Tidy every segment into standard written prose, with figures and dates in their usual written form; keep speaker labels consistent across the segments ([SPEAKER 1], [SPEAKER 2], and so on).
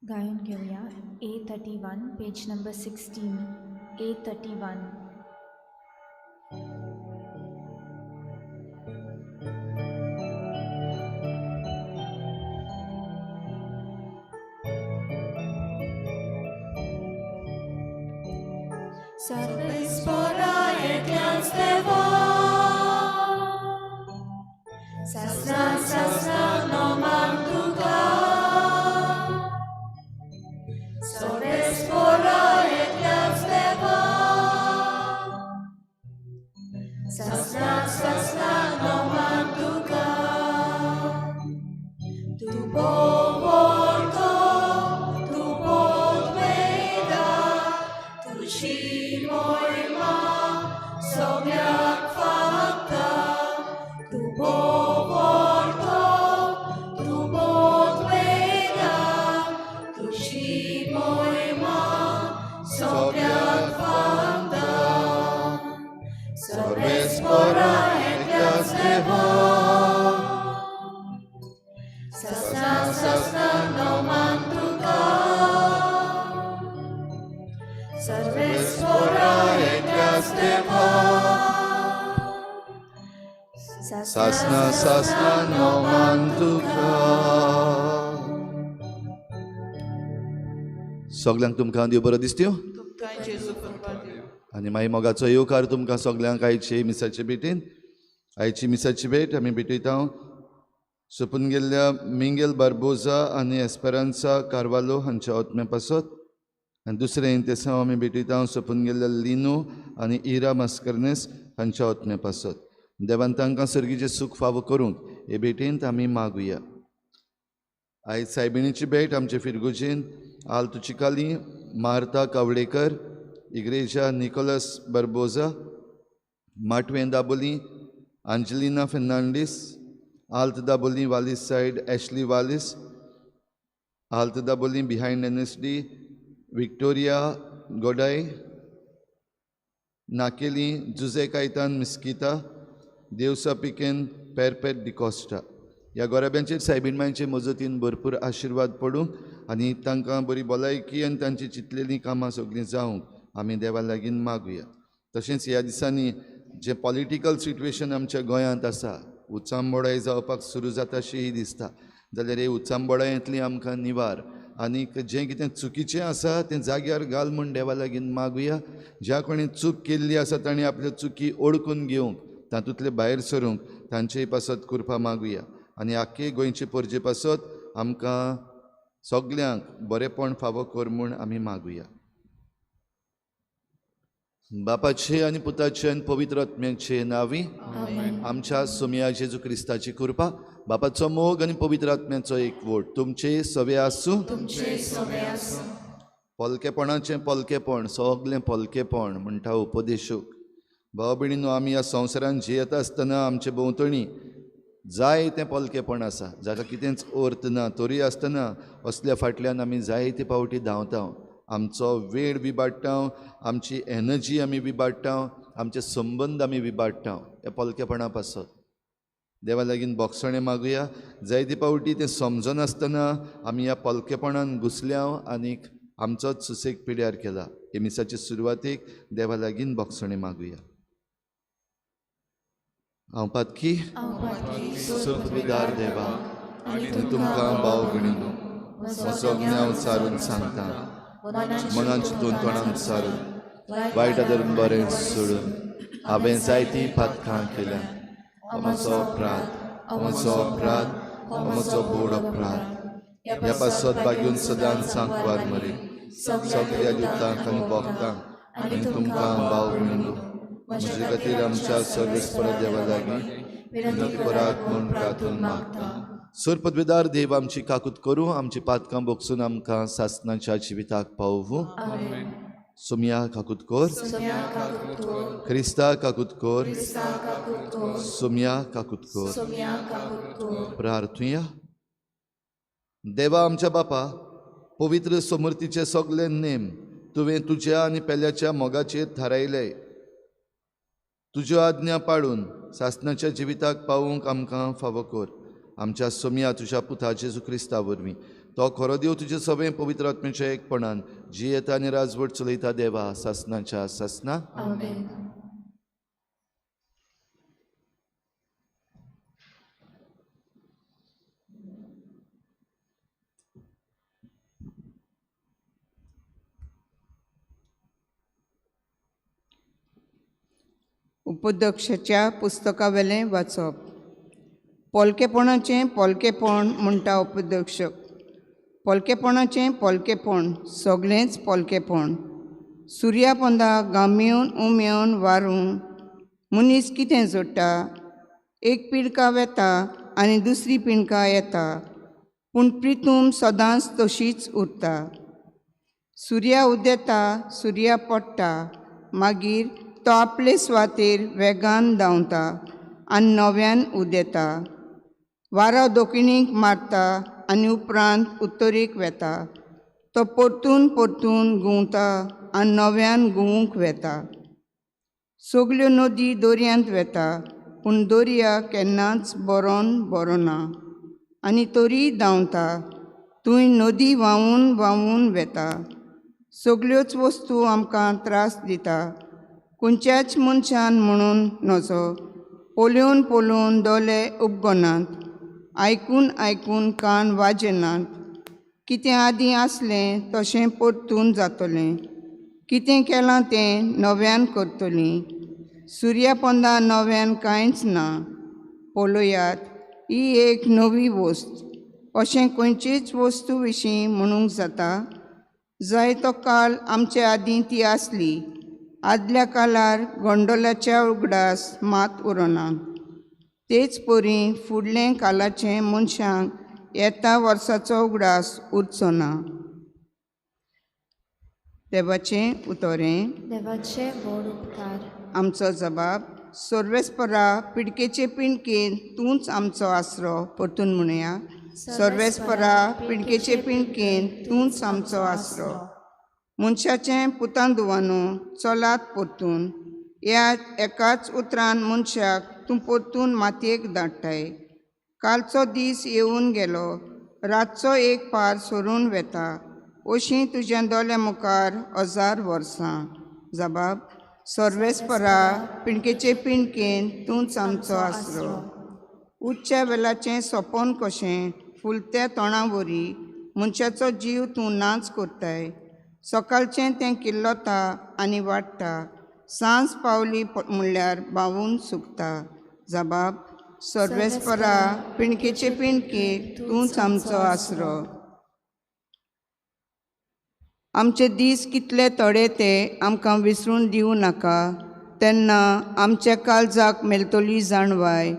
[SPEAKER 1] गायन घेऊया A31 page number 16 A31.
[SPEAKER 2] Spora eklians Deva, sasna noman Tuka. Spora eklians Deva, sasna noman Tuka. Tu povorto, tu podveda, tu Shimoima, Somyak Fakta, tu povorto, tu podveda, tu Shimoima, Somyak Fakta. Spora eklias Deva, sasna noman Tuka. Spora eklias Deva,
[SPEAKER 3] sasna noman Tuka. सगल्यांक तुमकां देव बरो दिसत्यो आनी मागीर मोगाचो येवकार तुमकां सगल्यांक आयचे मिसाचे भेटीन. आयची मिसाची भेट आमी भेटयता सोंपून गेल्ल्या मिंगेल बार्बोजा आनी एस्पेरांसा कार्वालो हांच्या ओतम्या पासत. आनी दुसरें इंतेसांव आमी भेटयता सोंपून गेल्ल्या लिनो आनी इरा मास्कर्नेस हांच्या ओतम्या पासत. देवान तांकां सर्गीचें सूख फावो करूंक हे भेटेंत आमी मागुया. आयज सायबिणीची भेट आमचे फिरगोजेन आल्तुचिकाली मार्ता कावडेकर, इग्रेजा निकोलस बार्बोजा, माटवें दाबोली आंजेलिना फेर्नांडीस, आल्त दाबोली वालीस सायड एशली वालीस, आल्त दाबोली बिहायंड एनएसडी विक्टोरिया गोडाय, नाकेली जुजे कायतान मिस्किता, देवसा पिकेन पेरपेट डिकोस्टा. ह्या गोराब्यांचेर सायबीणमांचे मजतीन भरपूर आशिर्वाद पडूं आनी तांकां बरी भलायकी आनी तांची चिंतलेलीं कामां सगळीं जावंक आमी देवा लागीं मागुया. तशेंच ह्या दिसांनी जे पॉलिटिकल सिट्युएशन आमच्या गोंयांत आसा, उचांबोडाय जावपाक सुरू जाता अशी दिसता, जाल्यार हे उचांबोडायेंतली आमकां निवार आनीक जें कितें चुकीचें आसा तें जाग्यार घाल म्हूण देवा लागीं मागुया. ज्या कोणी चूक केल्ली आसा ताणें आपल्यो चुकी ओळखून घेवंक, तातूंतले भायर सरूंक तांचेय पासत कृपा मागुया. आनी आख्खे गोंयचे परजे पासत आमकां सगल्यांक बरेपण फावो कर म्हूण आमी मागुया. बापाचे आनी पुताचे आनी पवित्र आत्म्याचे नांवी आमच्या सोम्या जेजू क्रिस्ताची कृपा, बापाचो मोग आनी पवित्र आत्म्याचो एकवट तुमचे सवे आसूं. पलकेपणाचें पलकेपण, सगलें पलकेपण म्हणटा उपदेशक. भाव भयणीनो, आमी ह्या संवसारांत जियेता आसतना आमचे भोंवतणी जायतें पलकेपण आसा जाका कितेंच अर्थ ना. तरी आसतना असल्या फाटल्यान आमी जायते फावटी धांवता, आमचो वेळ विबाडटा, आमची एनर्जी आमी विबाडटा, आमचे संबंद आमी विबाडटा ह्या पलकेपणा पासत. देवा लागीं बोगसणें मागुया. जायते फावटी तें समजन आसतना आमी ह्या पलकेपणान घुसल्या आनीक आमचोच सुसेग पिड्यार केला. हे मिसाचे सुरवातेक देवा लागीं बोगसणें मागुया. हांव पातकी सुखविदार देवा आनी तुमकां भाव भयणीनो म्हजो ज्ञान सारून सांगता, मनान चिंतून तोंडान सारून वायट धरून बरें सोडून हांवें जायतीं पातकां केल्यां. म्हजो अपराध, म्हजो अपराध, म्हजो बोड अपराध. ह्या पासत बागेवन सदांच सांकवार मरे सगळ्या युद्धांक आनी भोगतांक आनी तुमकां भाव भयणीनो म्हजे खातीर आमच्या सर्वेस्पर देवा लागीं विनंती करात म्हूण प्रार्थना मागता. सुरपदवेदार देव आमची काकूत करूं, आमची पातकां बोगसून आमकां सासणाच्या जिविताक पावूं. सोम्या काकूत कोर, क्रिस्ता काकूत कोर, सोम्या काकूत कोर. प्रार्थुया. देवा आमच्या बापा, पवित्र समृद्धीचे सगळे नेम तुवें तुज्या आनी पेल्याच्या मोगाचेर थारायले. तुज्यो आज्ञा पाळून सासणाच्या जिविताक पावूंक आमकां फावो कर. आमच्या सोम्या तुज्या पुता जेजू क्रिस्ता वरवीं तो खरो देव तुजे सगळे पवित्र आत्म्याच्या एकपणान जी येता आनी राजवट चलयता देवा ससनाच्या ससना
[SPEAKER 1] आमेन.
[SPEAKER 4] उपदक्षच्या पुस्तका वेलें वाचप. पोलकेपणाचें पोलकेपण म्हणटा उपदक्षक. पोलकेपणाचें पोलकेपण सगळेंच पोलकेपण. सुर्या पोंदा गांमेवन उमेवन वारूं मनीस कितें जोडटा. एक पिणका वेता आनी दुसरी पिणका येता, पूण प्रितूम सदांच तशीच उरता. सुर्या उदेता, सुर्या पडटा, मागीर तो आपले सुवातेर वेगान धांवता आनी नव्यान उदेता. वारो दोखिणीक मारता आनी उपरांत उत्तरेक वेता. तो परतून परतून घुंवता आनी नव्यान घुंवूंक वेता. सगल्यो नदी दर्यांत वेता, पूण दर्या केन्नाच बरो ना. आनी तरी धांवता, थंय नदी व्हांवून व्हांवून वेता. सगल्योच वस्तू आमकां त्रास दिता. खंयच्याच मनशान म्हणून नजो. पळोवन पळोवन दोळे उबगनात. आयकून आयकून कान वाजेनात. कितें आदीं आसलें तशें परतून जातलें. कितें केलां तें नव्यान करतलीं. सुर्या पोंदा नव्यान कांयच ना. पळयात, ही एक नवी वस्त. अशें खंयचेच वस्तू विशीं म्हणूंक जाता. जाय तो काळ आमचे आदीं ती आसली. आदल्या काळार गोंडोलाच्या उगडास मात उरना. तेच परी फुडले काळाचे मनशांक येता वर्साचो उगडास उरचो ना. देवाचें उतोरें.
[SPEAKER 1] देवाचे व्हड उपकार.
[SPEAKER 4] आमचो जबाब. सर्वेस्परा पिडकेचे पिणकेन तूंच आमचो आसरो. परतून म्हणुया. सर्वेस्परा पिणकेचे पिणकेन तूंच आमचो आसरो. मनशाचें पुतां दुवानो चलात परतून. ह्या एकाच उतरान मनशाक तूं परतून मातयेक धाडटाय. कालचो दीस येवन गेलो, रातचो एक पार सरून वेता. अशीं तुज्या दोळ्या मुखार 1000 वर्सां. जबाब. सर्वेस्परा पिणकेचे पिणकेन तूंच आमचो आसरो. उच्च्या वेलाचें सोंपोन कशें फुलत्या तोंडा वरी मनशाचो जीव तूं नाच करताय. सकाळचें तें किल्लोता आनी वाडटा. सांज पावली म्हणल्यार भावून सुकता. जबाब. सर्वेस्परा पिणकेचे पिणकेक तूंच आमचो आसरो. आमचे दीस कितले थोडे ते आमकां विसरून दिवं नाका. तेन्ना आमच्या काळजाक मेलतली जाणवाय.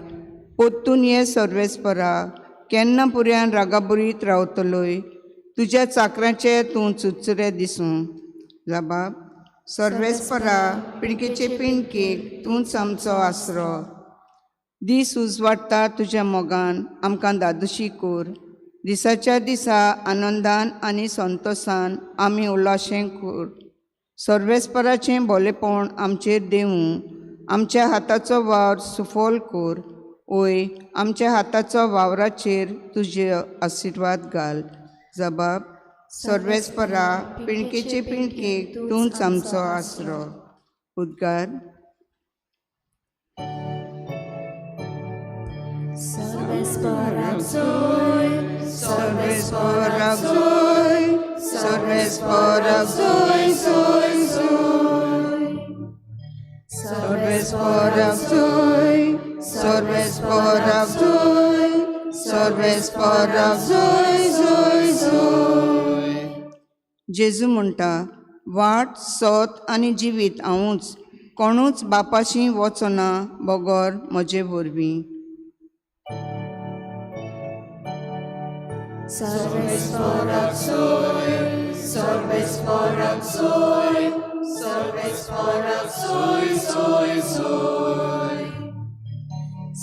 [SPEAKER 4] परतून ये सर्वेस्परा. केन्ना पुऱ्यान रागाबुरीत रावतलोय. तुज्या चाकराचे तूं चुचरे दिसूं. जबाब. सर्वेस्परा पिणकेचे पिणकेक तूंच आमचो आसरो. दीस उजवाडटा तुज्या मोगान आमकां दादोशी कोर. दिसाच्या दिसा आनंदान आनी संतोशान आमी उल्हासें कोर. सर्वेस्पराचें भलेपण आमचेर देवूं. आमच्या हाताचो वावर सुफोल कोर. ओय, आमच्या हाताचो वावराचेर तुजे आशिर्वाद घाल. जबाब. सर्वेस्परा पिणकेचे पिणकेक तूंच आमचो आसरो. उद्गार.
[SPEAKER 1] सर्वेस्पराक जोय.
[SPEAKER 4] सर्वेस्पराक जोय. सर्वेस्पराक जोय जोय जोय. सर्वेस्पराक जोय. सर्वेस्पराक जोय. सर्वेस्पराक जोय जोय जोय. जेजू म्हणटा, वाट सत आनी जिवीत हांवूच. कोणूच बापाशी वचना बगोर म्हजे वरवीं.
[SPEAKER 2] सर्वेस्पराक जोय. सर्वेस्पराक जोय. सर्वेस्पराक जोय जोय जोय.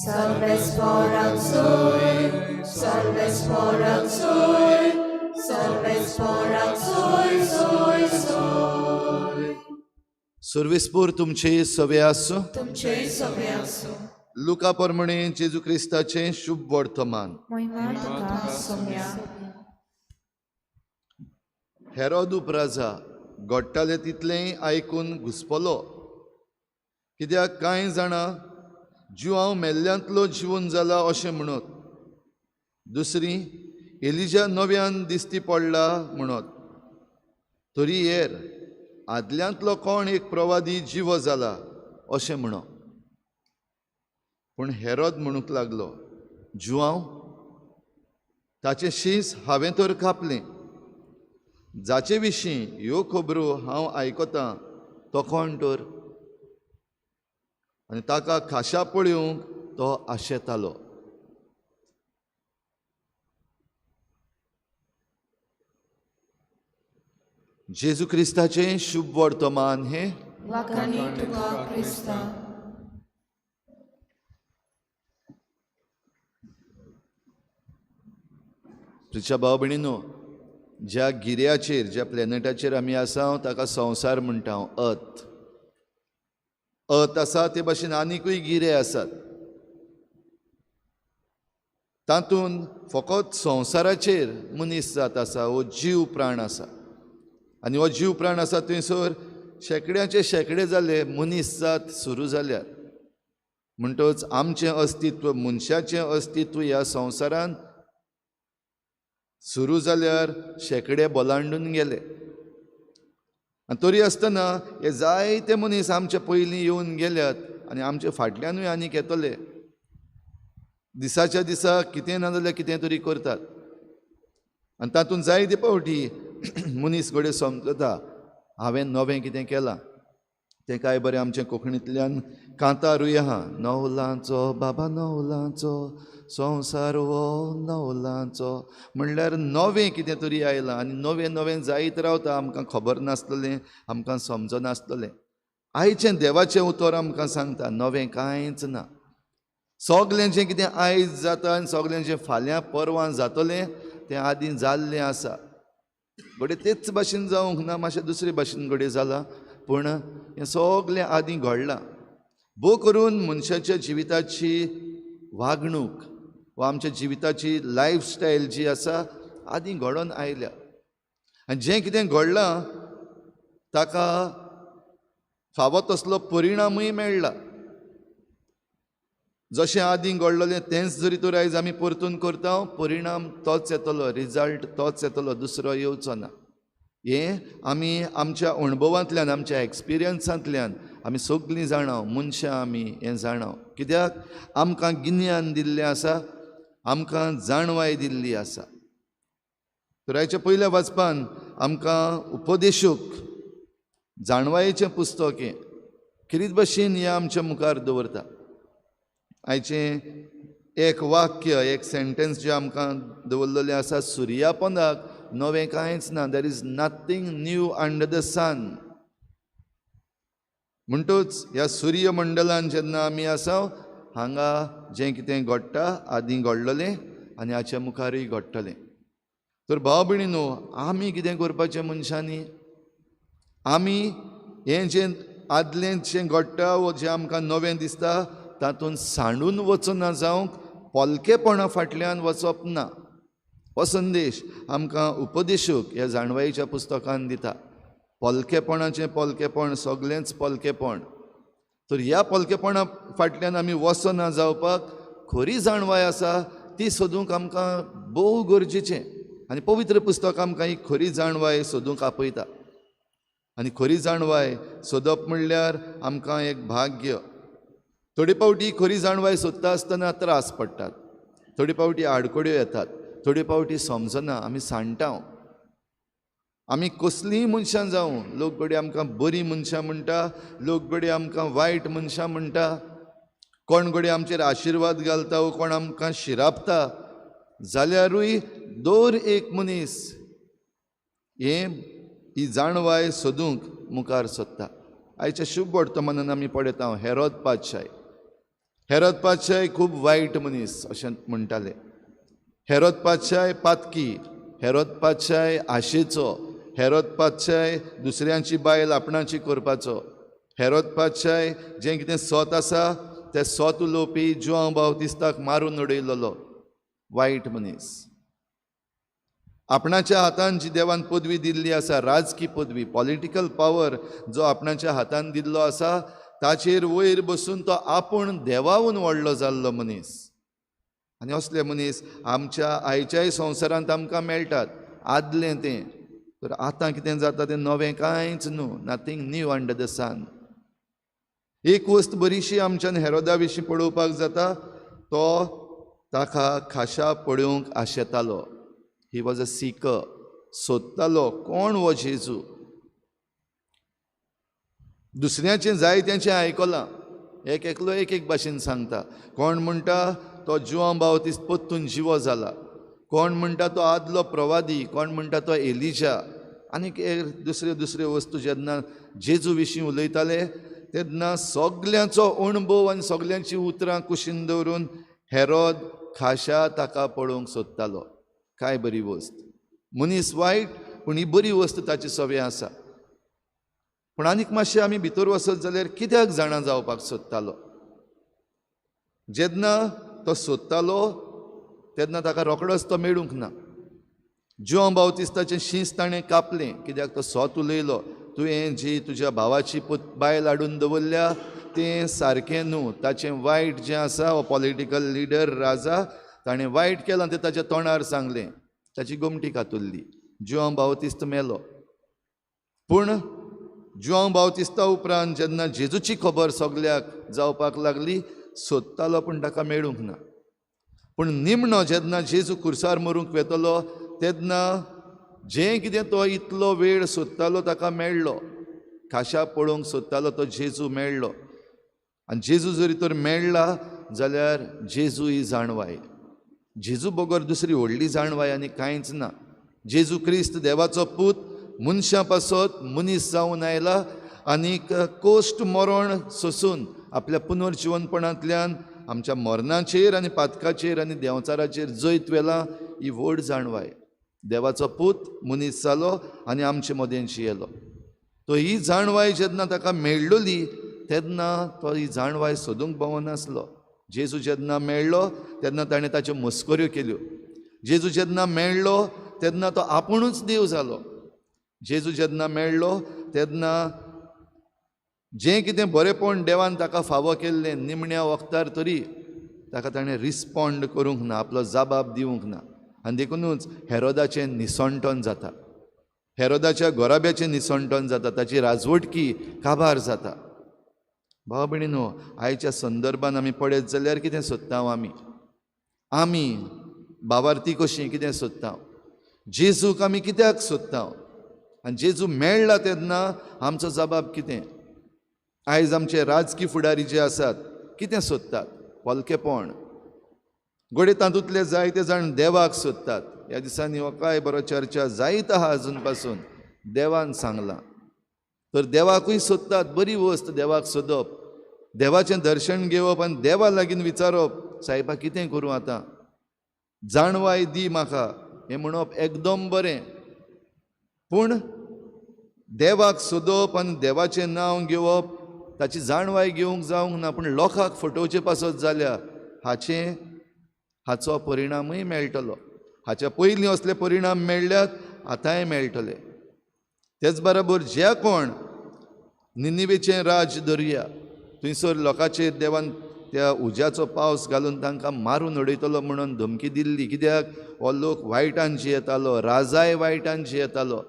[SPEAKER 2] सर्वेस्पराक जोय. सर्वेस्पराक जोय. सर्वेस्पराक जोय जोय जोय.
[SPEAKER 3] सर्वेस्पोर तुमचे सवे आसूं.
[SPEAKER 2] तुमचे सवे आसूं.
[SPEAKER 3] लुका परमणे जेजू क्रिस्ताचें शुभ वर्तमान.
[SPEAKER 1] महिमा तुका सौम्या.
[SPEAKER 3] हेरोद उपराजा घडटालें तितलेंय आयकून घुस्पलो, कित्याक कांय जाणां जिवांव मेल्ल्यांतलो जिवून जाला अशें म्हणत, दुसरी एलिजा नव्यान दिश्टी पडला म्हणत, तरी हेर आदल्यांतलो कोण एक प्रवादी जिवो जाला अशें म्हणो. पूण हेरोद म्हणूंक लागलो, जिवांव ताचें शीस हांवें तर कापलें, जाचे विशीं ह्यो खबरो हांव आयकतां तो कोण तर? आनी ताका खाशा पळोवंक तो आशेतालो. जेजू क्रिस्ताचें शुभ वर्तमान हे
[SPEAKER 2] वखाणी तुका क्रिस्ता.
[SPEAKER 3] तुझ्या भाव भयणीनो, ज्या गिऱ्याचेर ज्या प्लॅनेटाचेर आमी आसा ताका संवसार म्हणटा अर्थ. अर्थ आसा ते भाशेन आनिकूय गिरे आसात. तातूंत फकत संवसाराचेर मनीस जात आसा, हो जीव प्राण आसा. आनी हो जीव प्राण आसा थंयसर शेकड्याचे शेकडे जाले मनीस जात सुरू जाल्यार. म्हणटच आमचें अस्तित्व, मनशाचें अस्तित्व ह्या संवसारांत सुरू जाल्यार शेकडे बोलांडून गेले. आनी तरी आसतना हे जायते मनीस आमचे पयलीं येवन गेल्यात आनी आमचे फाटल्यानूय आनीक येतले. दिसाच्या दिसा कितें ना जाल्यार कितें तरी करतात. आनी तातूंत जायते फावटी मनीस घडये समजता हांवें नवें कितें केलां. तें कांय बरें आमचें कोंकणींतल्यान कांतारूय आहा, नवलांचो बाबा नवलांचो संवसार हो नवलांचो. म्हणल्यार नवें कितें तरी आयलां आनी नवें नवें जायत रावता. आमकां खबर नासतलें, आमकां समजनासतलें. आयचें देवाचें उतर आमकां सांगता नवें कांयच ना. सगलें जें कितें आयज जाता आनी सगलें जें फाल्यां परवां जातलें तें आदीं जाल्लें आसा. घडये तेच भाशेन जावंक ना, मातशें दुसरे भाशेन घडये जालां, पूण हें सगलें आदीं घडलां. भोव करून मनशाच्या जिविताची वागणूक वा आमच्या जिविताची लायफस्टायल जी आसा आदीं घडोवन आयल्या. आनी जें कितें घडलां ताका फावो तसलो परिणामूय मेळ्ळा. जशें आदीं घडलेलें तेंच जरी तर आयज आमी परतून करता, परिणाम तोच येतलो, रिजल्ट तोच येतलो, दुसरो येवचो ना. हें आमी आमच्या अणभवांतल्यान, आमच्या एक्सपिरियन्सांतल्यान आमी सगळीं जाणाव, मनशां आमी हें जाणाव. कित्याक आमकां गिन्यान दिल्लें आसा, आमकां जाणवाय दिल्ली आसा. तर हाच्या पयल्या वाचपान आमकां उपदेशूक जाणवायेचें पुस्तक हें किरीत भाशेन हें आमच्या मुखार दवरता. आयचें एक वाक्य, एक सेंटेन्स जें आमकां दवरलेलें आसा, सुर्यापंदाक नवें कांयच ना. There is nothing new under the sun. म्हणटूच ह्या सूर्य मंडलान जेन्ना आमी आसा हांगा जें कितें घडटा आदीं घडलेलें आनी हाच्या मुखारूय घडटलें. तर भाव भयणीनो, आमी कितें करपाचें मनशांनी? आमी हें जें आदलें जें घडटा वो जें आमकां नवें दिसता तातूंत सांडून वचना जावंक पोलकेपणा फाटल्यान वचप ना. हो संदेश आमकां उपदेशूक ह्या जाणवायेच्या पुस्तकान दिता. पोलकेपणाचें पोलकेपण सगलेंच पोलकेपण. तर ह्या पोलकेपणा फाटल्यान आमी वचना जावपाक खरी जाणवाय आसा ती सोदूंक आमकां भोव गरजेचें. आनी पवित्र पुस्तक आमकां ही खरी जाणवाय सोदूंक आपयता. आनी खरी जाणवाय सोदप म्हणल्यार आमकां एक भाग्य. थोडी फावटी खरी जाणवाय सोदता आसतना त्रास पडटात, थोडी फावटी आडकोड्यो येतात, थोडी फावटी समजना, आमी सांडटाव. आमी कसलींय मनशां जावं, लोक घडये आमकां बरीं मनशां म्हणटा, लोक घडये आमकां वायट मनशां म्हणटा, कोण घडये आमचेर आशिर्वाद घालता वो कोण आमकां शिरापता, जाल्यारूय दर एक मनीस ही जाणवाय सोदूंक मुखार सोदता. आयच्या शुभ वर्तमानान आमी पळयता हेरोद पादशाय. हेरोद पादशाय खूब वायट मनीस अशें म्हणटाले. हेरोद पादशाय पातकी, हेरोद पादशाय आशेचो, हेरोद पादशाय दुसऱ्यांची बायल आपणाची करपाचो, हेरोद पादशाय जें कितें सोत आसा तें सोत उलोवपी जुआंव बावतिस्ताक मारून उडयलोलो वायट मनीस. आपणाच्या हातान जी देवान पदवी दिल्ली आसा, राजकी पदवी, पॉलिटिकल पावर जो आपणाच्या हातान दिल्लो आसा, ताचेर वयर बसून तो आपूण देवाहून व्हडलो जाल्लो मनीस. आनी असले मनीस आमच्या आयच्याय संवसारांत आमकां मेळटात. आदलें तें, तर आतां कितें जाता तें नवें कांयच न्हू, नथींग न्यू अंडर द सन. एक वस्त बरीशी आमच्यान हेरोदा विशीं पळोवपाक जाता. तो ताका खाशा पळोवंक आशेतालो. ही वॉज अ सीकर, सोदतालो कोण हो जेजू. दुसऱ्याचें जायत्यांचें आयकलां, एक एकलो एक एक भाशेन सांगता. कोण म्हणटा तो जुआंव बावतिस्त परतून जिवो जाला, कोण म्हणटा तो आदलो प्रवादी, कोण म्हणटा तो एलिजा, आनीक दुसऱ्यो दुसऱ्यो वस्तू. जेन्ना जेजू विशीं उलयताले तेन्ना सगल्यांचो अणभव आनी सगल्यांची उतरां कुशीन दवरून हेरोद खाशा ताका पळोवंक सोदतालो. काय बरी वस्त. मनीस वायट, पूण ही बरी वस्त ताची सवय आसा. पूण आनीक मातशें आमी भितर वचत जाल्यार कित्याक जाणा जावपाक सोदतालो. जेन्ना तो सोदतालो तेन्ना ताका रोखडोच तो मेळूंक ना. जुआंव बावतिस्ताचें शींस ताणें कापलें, कित्याक तो सोत उलयलो, तुवें जी तुज्या भावाची बायल हाडून दवरल्या तें सारकें न्हू. ताचें वायट जें आसा, हो पॉलिटिकल लिडर राजा ताणें वायट केलां तें ताच्या तोंडार सांगलें. ताची गोमटी कातुरली. जुआंव बावतिस्त मेलो. पूण जुआंव बावतिस्ता उपरांत जेन्ना जेजूची खबर सगल्याक जावपाक लागली, सोदतालो पूण ताका मेळूंक ना. पूण निमणो जेन्ना जेजू खुर्सार मरूंक वेतलो तेन्ना जें कितें तो इतलो वेळ सोदतालो ताका मेळ्ळो. खाशा पळोवंक सोदतालो तो जेजू मेळ्ळो. आनी जेजू जरी तर मेळ्ळा जाल्यार जेजू ही जाणवाय. जेजू बगर दुसरी व्हडली जाणवाय आनी कांयच ना. जेजू क्रिस्त देवाचो पूत मनशां पासत मनीस जावन आयला आनीक कोश्ट मरण सोसून आपल्या पुनर्जिवनपणांतल्यान आमच्या मरणाचेर आनी पातकाचेर आनी देंवचाराचेर जैत वेला. ही व्हड जाणवाय. देवाचो पूत मनीस जालो आनी आमचे मदेंशी येलो. तो ही जाणवाय जेन्ना ताका मेळ्ळली तेन्ना तो ही जाणवाय सोदूंक पावनासलो. जेजू जेन्ना मेळ्ळो तेन्ना ताणें ताच्यो मस्कऱ्यो केल्यो. जेजू जेन्ना मेळ्ळो तेन्ना तो आपुणूच देव जालो. जेजू जेन्ना मेळ्ळो तेन्ना जें कितें बरेपण देवान ताका फावो केल्लें निमण्या वखदार तरी ताका ताणें रिस्पॉन्ड करूंक ना, आपलो जबाब दिवंक ना. आनी देखूनच हेरोदाचें निसंटन जाता. हेरोदाच्या गोराब्याचें निसंटन जाता. ताची राजवटकी काबार जाता. भाव भयणीनो, आयच्या संदर्भान आमी पळयत जाल्यार कितें सोदता आमी भावार्थी कशीं कितें सोदता. जेजूक आमी कित्याक सोदता आनी जेजू मेळ्ळा तेन्ना आमचो जबाब कितें. आयज आमचे राजकी फुडारी जे आसात कितें सोदतात. पोलकेपण. गोडे तातूंतले जायते जाण देवाक सोदतात. ह्या दिसांनी हो काय बरो चर्चा जायत आहा अजून पासून. देवान सांगलां तर देवाकूय सोदतात. बरी वस्त देवाक सोदप, देवाचें दर्शन घेवप आनी देवा लागीं विचारप, सायबा कितें करूं आतां, जाणवाय दी म्हाका, हें म्हणप एकदम बरें. पूण देवाक सोदप आनी देवाचें नांव घेवप, ताची जाणवाय घेवंक जावंक ना. पूण लोकांक फटोवचें पासत जाल्यार हाचो परिणामूय मेळटलो. हाच्या पयलीं असले परिणाम मेळ्ळ्यात, आतांय मेळटले. तेच बरोबर जे कोण निनिवेचें राज धरुया, थंयसर लोकांचेर देवान त्या उज्याचो पावस घालून तांकां मारून उडयतलो म्हणून धमकी दिल्ली. कित्याक हो लोक वायटान जियेतालो, राजाय वायटान जियेतालो.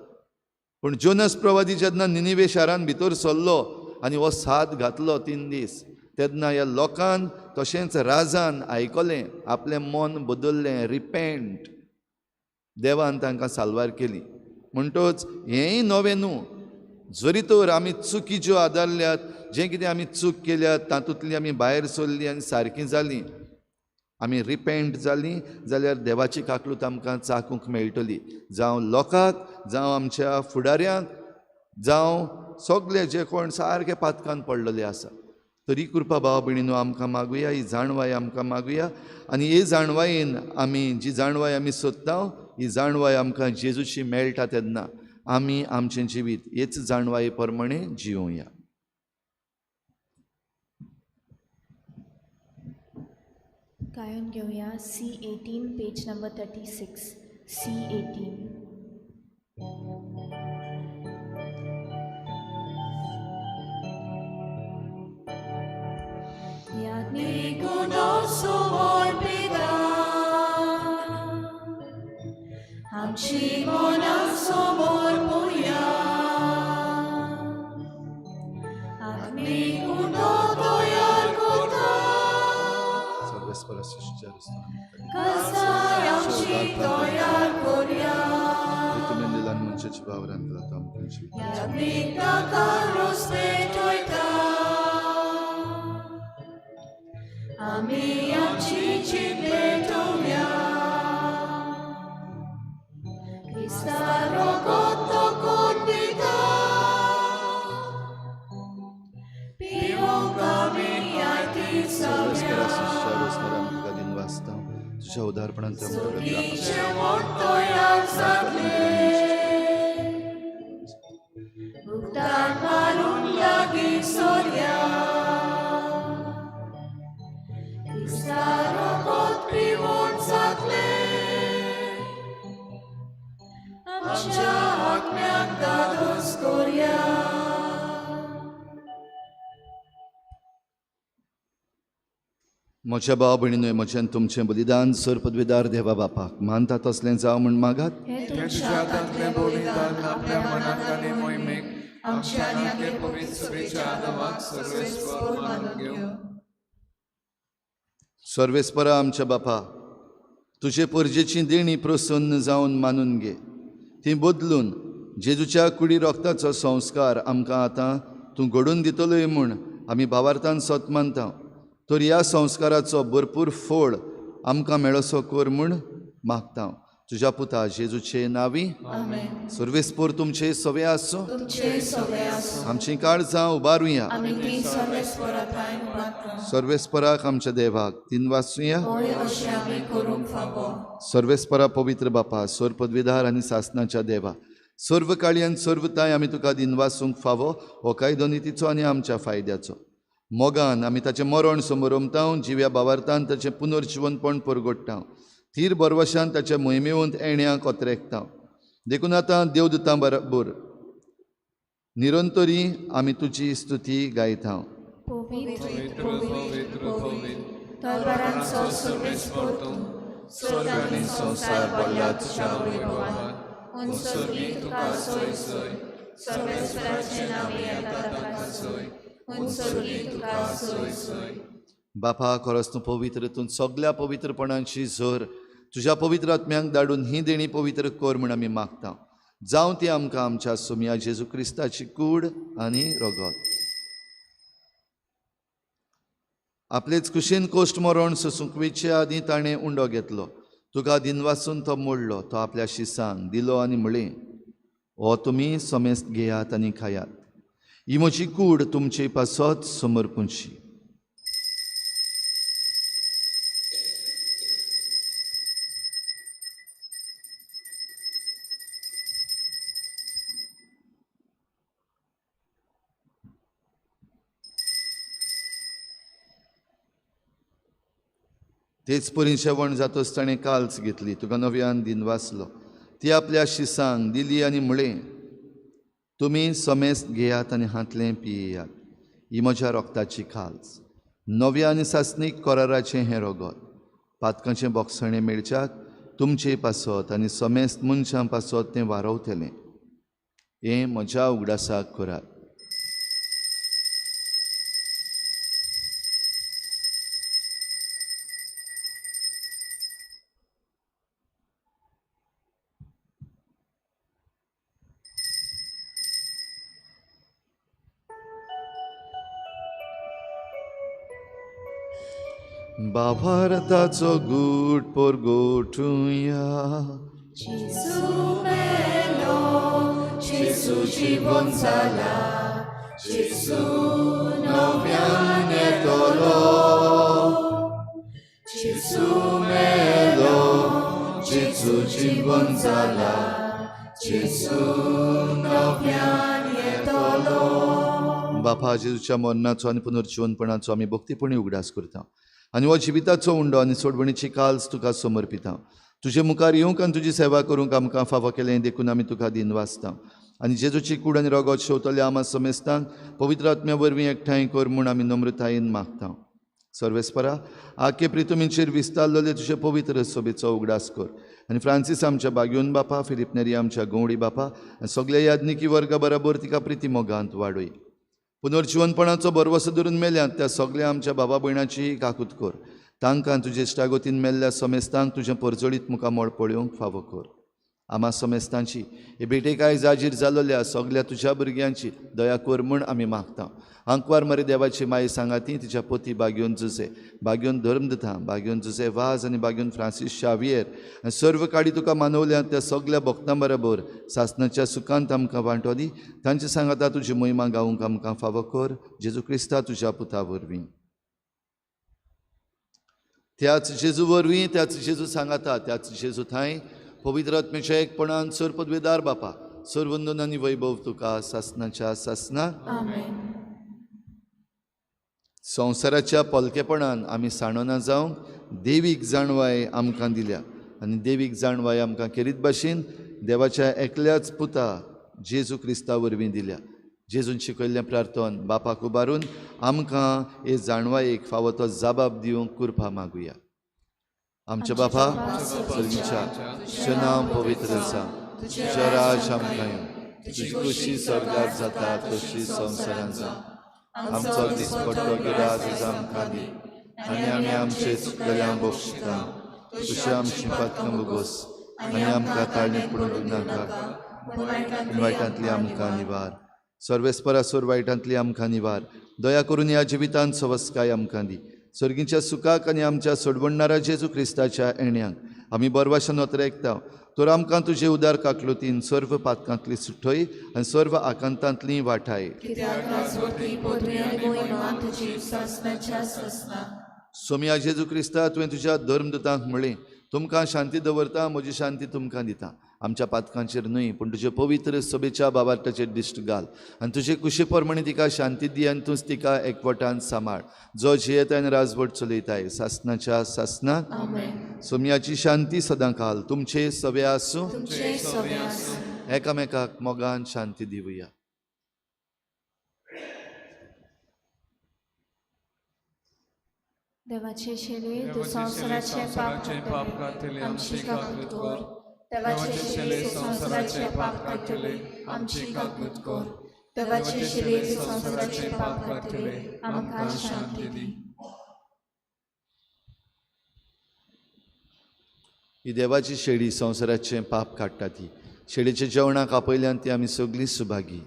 [SPEAKER 3] पूण जोनस प्रवादी जेन्ना निनिवे शारान भितर सरलो आनी हो साद घातलो 3 दीस, तेन्ना ह्या लोकान तशेंच राजान आयकलें, आपलें मन बदल्लें, रिपेंट. देवान तांकां साल्वार केली. म्हणटच हेंय नवें न्हू. जरी तर आमी चुकी ज्यो आदारल्यात, जें कितें आमी चूक केल्यात तातूंतली आमी भायर सरलीं आनी सारकीं जालीं, आमी रिपेंट जालीं जाल्यार देवाची काकलूत आमकां चाकूंक मेळटली. जावं लोकांक, जावं आमच्या फुडाऱ्यांक, जावं सगळे जे कोण सारके पातकान पडलेले आसा. तरी कृपा भाव भयणीनो आमकां मागुया, ही जाणवाय आमकां मागुया. आनी हे जाणवायेन आमी जी जाणवाय आमी सोदता, ही जाणवाय आमकां जेजूची मेळटा तेन्ना आमी आमचें जिवीत हेच जाणवाये प्रमाणे जिवोवया.
[SPEAKER 1] गायन घेऊया C18 page number 36. C18.
[SPEAKER 2] Niconosomor pida, amchi monasomor puya, agni unotoyar kota,
[SPEAKER 3] सर्वेस्परा शिष्यारुस्तान
[SPEAKER 2] kasayamchi toyar korya,
[SPEAKER 3] तुम्ही निलान मनशाची भावरान दिला तो आमची
[SPEAKER 2] yagnika karos petoita, ami amchi chipetoya, Kristaro kotto kotita, pivom kami yati
[SPEAKER 3] सर्वेस्परा
[SPEAKER 2] savya,
[SPEAKER 3] शिष्यारुस्तान आमका दिन वाचता तुझ्या उदारपणान
[SPEAKER 2] Sokiche montoyar sadle, Buktan marun lagi sorya, Kristaro kot pivon sakle, Amcha akmyak dados korya.
[SPEAKER 3] म्हज्या भाव भयणीनूय म्हज्यान तुमचें बलिदान सर पदवीदार देवा बापाक मानता तसलें जावं म्हण मागात
[SPEAKER 1] हे
[SPEAKER 2] तुमच्या हातांतलें बलिदान आपल्या मनांत आनी मोहिमेक आमच्या आनी आपले पवित्र सभेच्या आदमाक सर्वेस्पर मानून घेवं.
[SPEAKER 3] सर्वेस्परा आमच्या बापा तुजे परजेची देणी प्रसन्न जावन मानून घे ती बदलून जेजूच्या कुडी रोगताचो संस्कार आमकां आतां तूं घडोवन दितलोय म्हूण आमी भावार्थान सत मानता तर ह्या संस्काराचो भरपूर फळ आमकां मेळोसो कर म्हूण मागता तुज्या पुता जेजूचे नांवी
[SPEAKER 2] आमेन.
[SPEAKER 3] सर्वेस्पर तुमचे सवे आसो
[SPEAKER 2] तुमचे सगळे आसूं
[SPEAKER 3] आमची काळजां उबारुया
[SPEAKER 2] आमी ती सर्वेस्परांताय मागता.
[SPEAKER 3] सर्वेस्पराक आमच्या देवाक तीन वाचुया
[SPEAKER 2] होय अशें आमी करूंक फावो.
[SPEAKER 3] सर्वेस्परा पवित्र बापा सर पदवीदार आनी सासणाच्या देवा सर्व काळी आनी सर्वताय आमी तुका दिनवासूंक फावो हो कायदो नितीचो आनी आमच्या फायद्याचो मोगान आमी ताचें मरण समोरमता जिव्या भावार्थान ताचें पुनर्जिवनपण परगट्टा थीर बरवशान ताच्या मोहिमेवंत येण्याक कोत्रेकता देखून आतां देवदूतां बरोबर निरंतरी आमी तुजी स्तुती गायता
[SPEAKER 1] पवित्र
[SPEAKER 2] दरबारांचो सर्वेस्पर तूं स्वर्ग आनी संवसार पडला तुज्या वैभवान उंचरली तुका सोय सोय सर्वेस्पराचें नांव येता ताका सोय उंचरली तुका सोय सोय.
[SPEAKER 3] बापा खरोच तूं पवित्र तूं सगळ्या पवित्रपणांची झर तुज्या पवित्र आत्म्यांक धाडून ही देणी पवित्र कर म्हूण आमी मागता जावं ती आमकां आमच्या सोम्या जेजू क्रिस्ताची कूड आनी रगत आपलेच कुशीन कोश्ट मरण सोसूंक वेचे आदीं ताणें उंडो घेतलो तुका दिनवासून तो मोडलो तो आपल्या शिसांक दिलो आनी म्हळें हो तुमी समेस्त घेयात आनी खायात ही म्हजी कूड तुमचे पासत समर्पूंची तेच परी जेवण जातच ताणें काल्स घेतली तुका नव्यान दिन वाचलो ती आपल्या शिसांक दिली आनी म्हळें तुमी समेस्त घेयात आनी हातलें पियेयात ही म्हज्या रोगताची खाल्स नव्या आनी सासणीक कराराचें हें रगत पातकाचें बोगसणें मेळच्याक तुमचे पासत आनी समेस्त मनशां पासत तें वारवतलें हें म्हज्या उगडासाक करात भावार्थाचो गूट परगोठुया
[SPEAKER 2] Gesù melo, Gesù জীবন जाला, Gesù nowyan
[SPEAKER 3] येतलो
[SPEAKER 2] Gesù melo, Gesù জীবন जाला, Gesù nowyan येतलो.
[SPEAKER 3] बापा जेजूच्या मरणाचो आनी पुनर्जीवनपणाचो आमी भक्तीपणी उगडास करता आनी हो जिविताचो उंडो आनी सोडवणीची काल्स तुका समर्पिता तुजे मुखार येवंक आनी तुजी सेवा करूंक आमकां फावो केलें देखून आमी तुका दिन वाचता आनी जेजूची कूड आनी रगत शेवतले आमा समेस्तांक पवित्र आत्म्या वरवीं एकठांय कर म्हूण आमी नम्रतायेन मागता. सर्वेस्परा आखे प्रितुमीचेर विस्तारलेले तुजे पवित्र सोबेचो उगडास कर आनी फ्रांसीस आमच्या बागयोन बापा, फिलिप नेरी आमच्या गवळी बापा आनी सगळ्या याज्ञिकी वर्गा बरोबर तिका प्रिती मोगांत वाडय. पुनर्जीवनपणाचो बरवसो धरून मेल्यांत त्या सगळ्या आमच्या बाबा भयणाची काकूत कर. तांकां तुजे इश्टागोतीन मेल्ल्या समेस्तांक तुजें परजळीत मुखामोळ पळोवंक फावो कर. आमा समेस्तांची हे भेटेकाय जाजीर जाल्ल्या सगळ्या तुज्या भुरग्यांची दया कर म्हूण आमी मागता. आंकवार मरे देवाची माई सांगाती तिच्या पोती बागयोन जुसे, बागयोन धर्मदता, बागयोन जुसे वाज आनी बागयोन फ्रांसीस शावियर आनी सर्व काडी तुका मानवल्या त्या सगळ्या भक्तां बरोबर सासणाच्या सुखांत आमकां वांटोली. तांचे सांगाता तुजी महिमा गावूंक आमकां फावो कर. जेजू क्रिस्ता तुज्या पुता वरवीं. त्याच जेजू वरवीं, त्याच जेजू सांगाता, त्याच जेजू थंय पवित्र आत्म्याच्या एकपणान सर पदवेदार बापा, सर्वंदन आनी वैभव तुका सासणाच्या सासना. संवसाराच्या पलकेपणान आमी साणोना जावंक देवीक जाणवाय आमकां दिल्या आनी देवीक जाणवाय आमकां केरीत भाशेन देवाच्या एकल्याच पुता जेजू क्रिस्ता वरवीं दिल्या. जेजून शिकयल्लें प्रार्थन बापाक उबारून आमकां हे जाणवायेक फावो तो जाबाब दिवंक कृपा मागुया. आमच्या बापा सर्गीच्या तुजें नांव पवित्र आसा, तुजें राज आमकां येवं, तुजी खुशी स्वर्गांत जाता तशी संवसारांत जावं. आमचो दिसपट्टो गिराज आज आमकां दी आनी आमी आमचे चुकलेल्यांक बक्षिता. तशें आमची पातकां बोगोस आनी आमकां ताळणी पडूंक नाका, पूण वायटांतली आमकां निवार. सर्वेस्परा सोर वायटांतली आमकां निवार. दया करून ह्या जिवितांत सवस्काय आमकां दी. सर्गीच्या सुखाक आनी आमच्या सोडवणाऱ्या जेजू क्रिस्ताच्या येण्याक आमी बरवाशान वतरेकता. तर आमकां तुजे उदार काकलुतीन सर्व पातकांतली सुटय आनी सर्व आकांतांतली वाटाय. सोम्या जेजू क्रिस्ता तुवें तुज्या धर्मदूतांक म्हणलें, तुमकां शांती दवरता, म्हजी शांती तुमकां दिता. आमच्या पातकांचेर न्हय पूण तुजे पवित्र सभेच्या बाबार्टाचेर दिश्ट घाल आनी तुजे कुशी प्रमाणे तिका शांती दी आनी तूंच तिका एकवटान सांबाळ, जो जियेता आनी राजवट चलयताय सासणाच्या सासनाक. सोम्याची शांती सदां घाल. तुमचे सवे आसूं, एकामेकाक मोगान शांती दिवया.
[SPEAKER 1] देवाचे शेले तू संवसाराचे पाप काडटले आमची काकूत कर. देवाचे शेले संवसाराचे पाप काडटले आमची काकूत कर. देवाचे शेले तू संवसाराचे पाप काडटले आमकां शांती दी.
[SPEAKER 3] ही देवाची शेळी संवसाराचें पाप काडटा ती. शेळीच्या जेवणाक आपयल्यान ती आमी सगळीं सुभागी.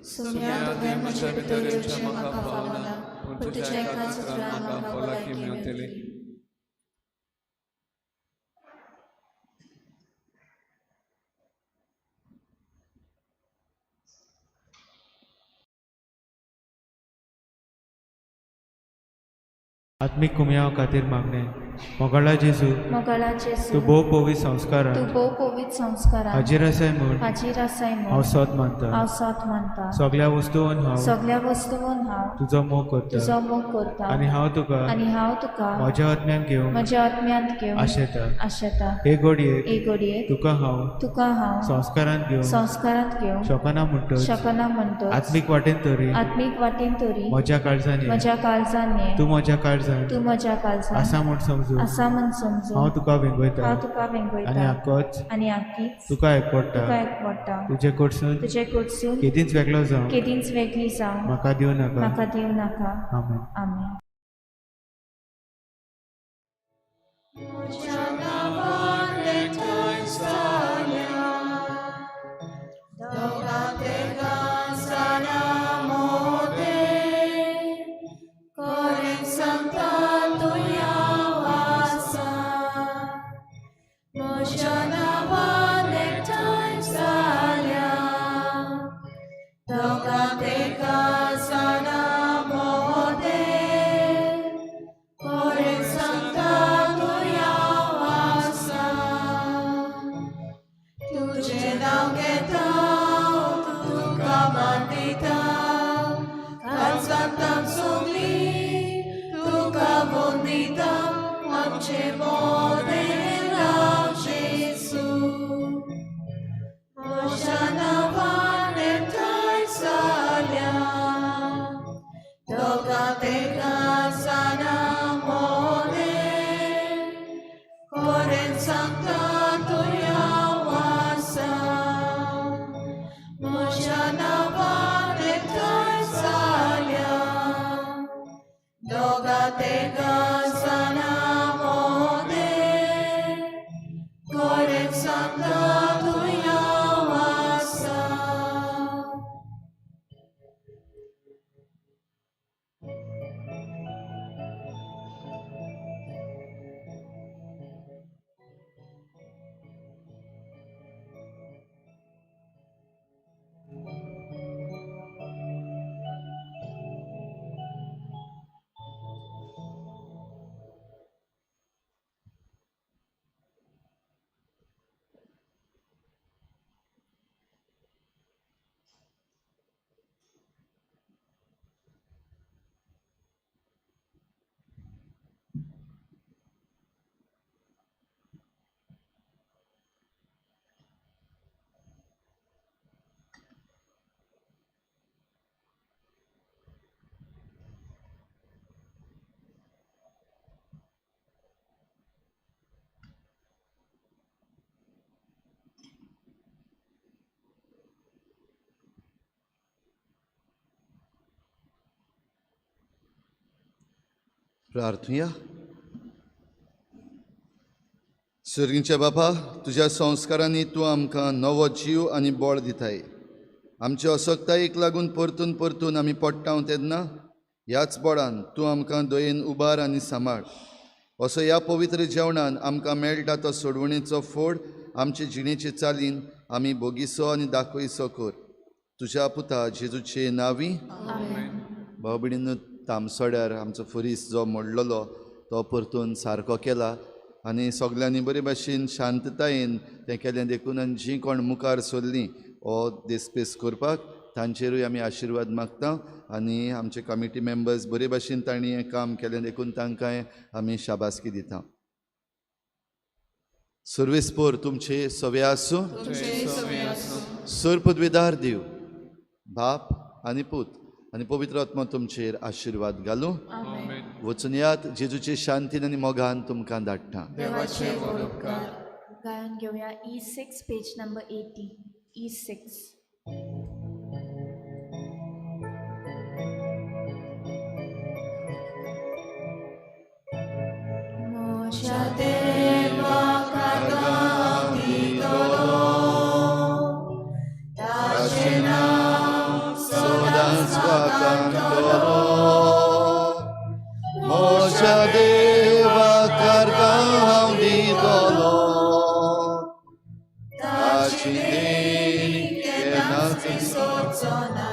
[SPEAKER 5] आत्मिक कुमयाव खातीर मागणे. मोगाळा जेजू, तूं भोव पवित्र संस्कारान हाजीर आसाय म्हूण हांव सत मानता. सगळ्या वस्तूंवन हांव तुजो मोग करता आनी हांव तुका म्हज्या आत्म्यांत घेवंक आशेता. हे घडयेक तुका हांव संस्कारांत घेवंक शकना म्हणटच आत्मीक वाटेन तरी म्हज्या काळजांनी तूं म्हज्या काळजांत आसा म्हूण समजून हांव तुका वेंगयता आनी आख्खीच तुका एकवटा. तुजे कडसून केदींच वेगळी जावं म्हाका दिवं नाका. आमेन.
[SPEAKER 3] प्रार्थुया. सर्गीच्या बापा, तुज्या संस्कारांनी तूं आमकां नवो जीव आनी बळ दिताय. आमचे असक्तायेक लागून परतून परतून आमी पडटाव तेन्ना ह्याच बळान तूं आमकां दयेन उबार आनी सांबाळ. असो ह्या पवित्र जेवणान आमकां मेळटा तो सोडवणेचो फोड आमचे जिणेचे चालीन आमी भोगिसो आनी दाखयसो कर. तुज्या पुता जेजूचे नांवी. भाव भयणीनो, तामसोड्यार आमचो फरीस जो मोडलेलो तो परतून सारको केला आनी सगल्यांनी बरे भाशेन शांततायेन तें केलें देखून आनी जीं कोण मुखार सरलीं हो देस्पेस करपाक तांचेरूय आमी आशिर्वाद मागता आनी आमचे कमिटी मेंबर्स बरे भाशेन तांणी हें काम केलें देखून तांकांय आमी शाबासकी दिता. सर्वेस्पोर तुमचे सवे आसूं. सर पदवेदार देव, बाप आनी पूत आनी पवित्र आत्मा तुमचेर आशिर्वाद घालूं. वचून यात जेजूचे शांतीन आनी मोगान तुमकां धाडटा.
[SPEAKER 1] देवाचे व्हड उपकार. गायन घेवया E6 पेज नंबर 80. E6. मोशा देवा कागां दितलो, ताचें नांव
[SPEAKER 3] सदांच वाखाणटलो. मोशा देवा कारगां हांव दितलो, ताची देणी केन्नाच
[SPEAKER 1] विसरचो ना.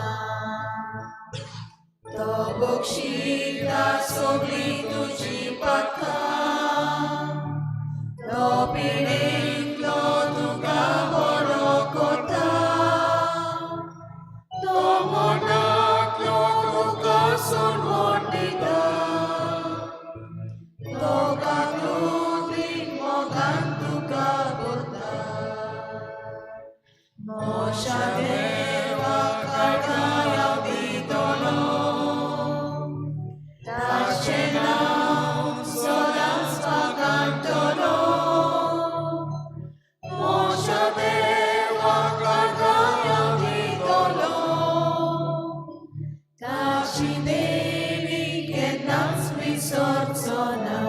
[SPEAKER 1] तो बक्षिता सगळीं तुजी पाखां, तो पिडेंतलो तुका बरो कोता, तो मनांतलो तुका सोडवण दिता, तो काकुलीन मोगान तुका भरता. मोशा देवा कागां दितलो, ताचें नांव सदांच वाखाणटलो. मोशा देवा कागां दितलो, ताची देणी केन्नाच विसरचो ना.